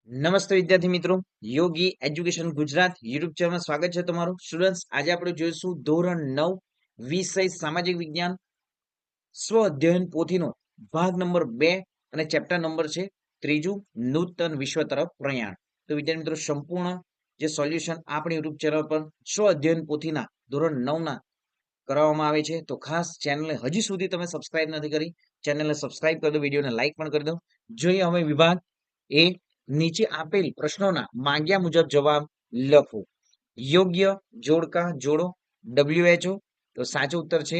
નમસ્તે વિદ્યાર્થી મિત્રો, યોગી એજ્યુકેશન ગુજરાત યુટ્યુબ ચેનલમાં સ્વાગત છે તમારું. સ્ટુડન્ટ્સ, આજે આપણે જોઈશું ધોરણ 9 વિષય સામાજિક વિજ્ઞાન સ્વ અધ્યયન પોથીનો ભાગ નંબર 2 અને ચેપ્ટર નંબર છે ત્રીજું, નૂતન વિશ્વ તરફ પ્રયાણ. તો વિદ્યાર્થી મિત્રો, સંપૂર્ણ જે સોલ્યુશન આપણી યુટ્યુબ ચેનલ પર સ્વ અધ્યયન પોથીના ધોરણ 9 ના કરવામાં આવે છે. તો ખાસ ચેનલને હજી સુધી તમે સબસ્ક્રાઇબ નથી કરી, ચેનલને સબસ્ક્રાઇબ કરી દો, વિડીયોને લાઇક પણ કરી દો. જોઈએ હવે વિભાગ એ, નીચે આપેલ પ્રશ્નોના માંગ્યા મુજબ જવાબ લખો. યોગ્ય જોડકા જોડો. WHO તો સાચો ઉત્તર છે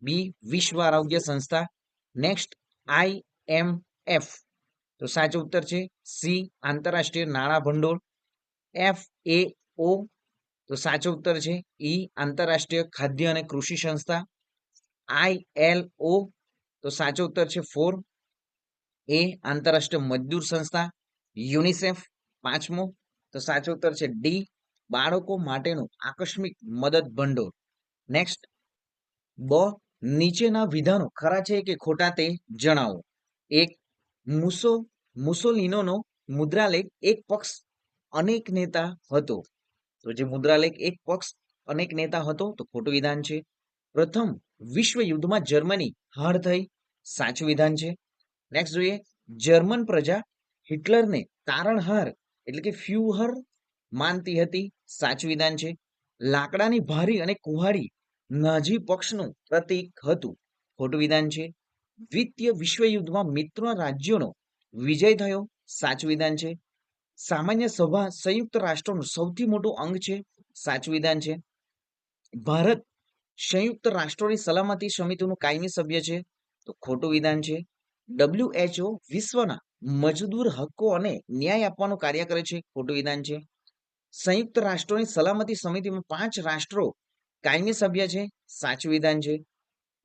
બી, વિશ્વ આરોગ્ય સંસ્થા. નેક્સ્ટ, IMF તો સાચો ઉત્તર છે સી, આંતરરાષ્ટ્રીય નાણાં ભંડોળ. FAO તો સાચો ઉત્તર છે ઈ, આંતરરાષ્ટ્રીય ખાદ્ય અને કૃષિ સંસ્થા. ILO તો સાચો ઉત્તર છે 4 એ, આંતરરાષ્ટ્રીય મજદૂર સંસ્થા. યુનિસેફ પાંચમો તો સાચો ઉત્તર છે ડી, બાળકો માટેનું આકસ્મિક મદદ ભંડોળ. નેક્સ્ટ, બ, નીચેના વિધાનો ખરા છે કે ખોટા તે જણાવો. એક, મુસોલિનોનો મુદ્રાલેખ એક પક્ષ અનેક નેતા હતો. તો જે મુદ્રાલેખ એક પક્ષ અનેક નેતા હતો તો ખોટું વિધાન છે. પ્રથમ વિશ્વ યુદ્ધમાં જર્મની હાર થઈ, સાચું વિધાન છે. નેક્સ્ટ જોઈએ, જર્મન પ્રજા હિટલરને તારણહાર એટલે કે ફ્યુહર માનતી હતી, સાચું વિધાન છે. લાકડાની ભારી અને કુહાડી નાઝી પક્ષનું પ્રતીક હતું, ખોટું વિધાન છે. દ્વિતીય વિશ્વયુદ્ધમાં મિત્ર રાજ્યોનો વિજય થયો, સાચું વિધાન છે. સામાન્ય સભા સંયુક્ત રાષ્ટ્રનું સૌથી મોટું અંગ છે, સાચું વિધાન છે. ભારત સંયુક્ત રાષ્ટ્રોની સલામતી સમિતિનું કાયમી સભ્ય છે, તો ખોટું વિધાન છે. WHO વિશ્વના મજદૂર હક્કો અને ન્યાય આપવાનું કાર્ય કરે છે, ખોટું વિધાન છે. સંયુક્ત રાષ્ટ્રોની સલામતી સમિતિમાં 5 રાષ્ટ્રો કાયમી સભ્ય છે, સાચું વિધાન છે.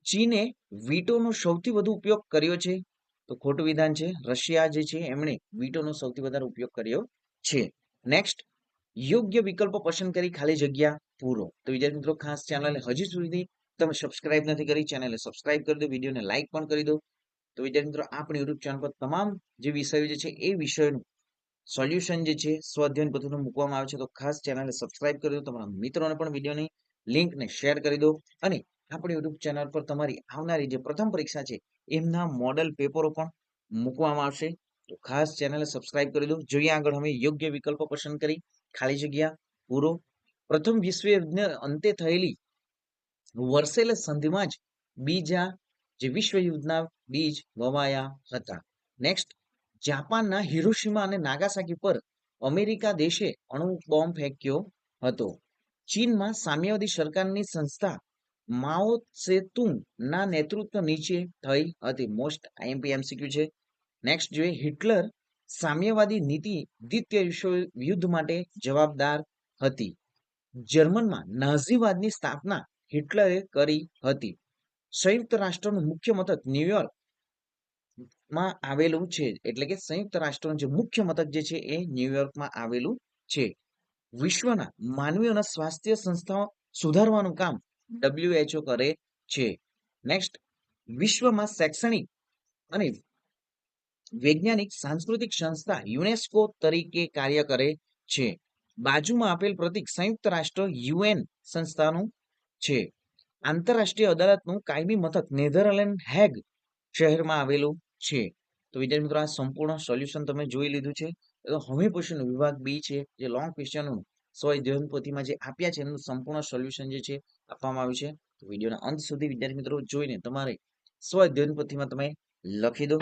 ચીને વીટોનો સૌથી વધુ ઉપયોગ કર્યો છે, તો ખોટું વિધાન છે. રશિયા જે છે એમણે વીટોનો સૌથી વધારે ઉપયોગ કર્યો છે. નેક્સ્ટ, યોગ્ય વિકલ્પો પસંદ કરી ખાલી જગ્યા પૂરો. તો વિદ્યાર્થી મિત્રો, ખાસ ચેનલને હજી સુધી તમે સબસ્ક્રાઇબ નથી કરી, ચેનલને સબસ્ક્રાઇબ કરી દો, વિડીયોને લાઇક પણ કરી દો. તો વિદ્યાર્થી મિત્રો, આપણી યુટ્યુબ ચેનલ પર તમામ જે વિષયો જે છે એ વિષયોનું સોલ્યુશન જે છે સ્વઅધ્યયન પદ્ધતિનું મૂકવામાં આવે છે. તો ખાસ ચેનલને સબસ્ક્રાઇબ કરી દો, તમારા મિત્રોને પણ વિડીયોની લિંકને શેર કરી દો. અને આપણી યુટ્યુબ ચેનલ પર તમારી આવનારી જે પ્રથમ પરીક્ષા છે એમના મોડલ પેપરો પણ મૂકવામાં આવશે. તો ખાસ ચેનલને સબસ્ક્રાઇબ કરી દો. જોઈએ આગળ, અમે યોગ્ય વિકલ્પો પસંદ કરી ખાલી જગ્યા પૂરો. પ્રથમ વિશ્વયુદ્ધને અંતે થયેલી વર્સેલ્સ સંધિમાં જ બીજા જે વિશ્વયુદ્ધના બીજ વવાયા હતા. નેક્સ્ટ, જાપાનના હિરોશિમા અને નાગાસાકી પર અમેરિકા દેશે અણુ બોમ્બ ફેંક્યો હતો. ચીનમાં સામ્યવાદી સરકારની સંસ્થા માઓ ત્સે-તુંગ ના નેતૃત્વ નીચે થઈ હતી. મોસ્ટ આઈએમપી એમસીક્યુ છે. નેક્સ્ટ જોઈએ, હિટલર સામ્યવાદી નીતિ દ્વિતીય વિશ્વયુદ્ધ માટે જવાબદાર હતી. જર્મનમાં નાઝીવાદની સ્થાપના હિટલરે કરી હતી. સંયુક્ત રાષ્ટ્રનું મુખ્ય મથક ન્યુયોર્ક માં આવેલું છે, એટલે કે સંયુક્ત રાષ્ટ્રનું જે મુખ્ય મથક જે છે એ ન્યુયોર્કમાં આવેલું છે. વિશ્વના માનવીઓના સ્વાસ્થ્ય સંસ્થાઓ સુધારવાનું કામ WHO કરે છે. નેક્સ્ટ, વિશ્વમાં શૈક્ષણિક અને વૈજ્ઞાનિક સાંસ્કૃતિક સંસ્થા યુનેસ્કો તરીકે કાર્ય કરે છે. બાજુમાં આપેલ પ્રતીક સંયુક્ત રાષ્ટ્ર UN સંસ્થાનું છે. આંતરરાષ્ટ્રીય અદાલતનું કાયમી મથક નેધરલેન્ડ હેગ શહેરમાં આવેલું છે. તો વિદ્યાર્થી મિત્રો, આ સંપૂર્ણ સોલ્યુશન તમે જોઈ લીધું છે. હવે પછીનો વિભાગ બી છે, જે લોંગ ક્વેશ્ચનો સ્વઅધ્યયન પોથીમાં જે આપ્યા છે એનું સંપૂર્ણ સોલ્યુશન જે છે આપવામાં આવ્યું છે. તો વિડીયોના અંત સુધી વિદ્યાર્થી મિત્રો જોઈને તમારે સ્વઅધ્યયન પોથીમાં તમે લખી દો.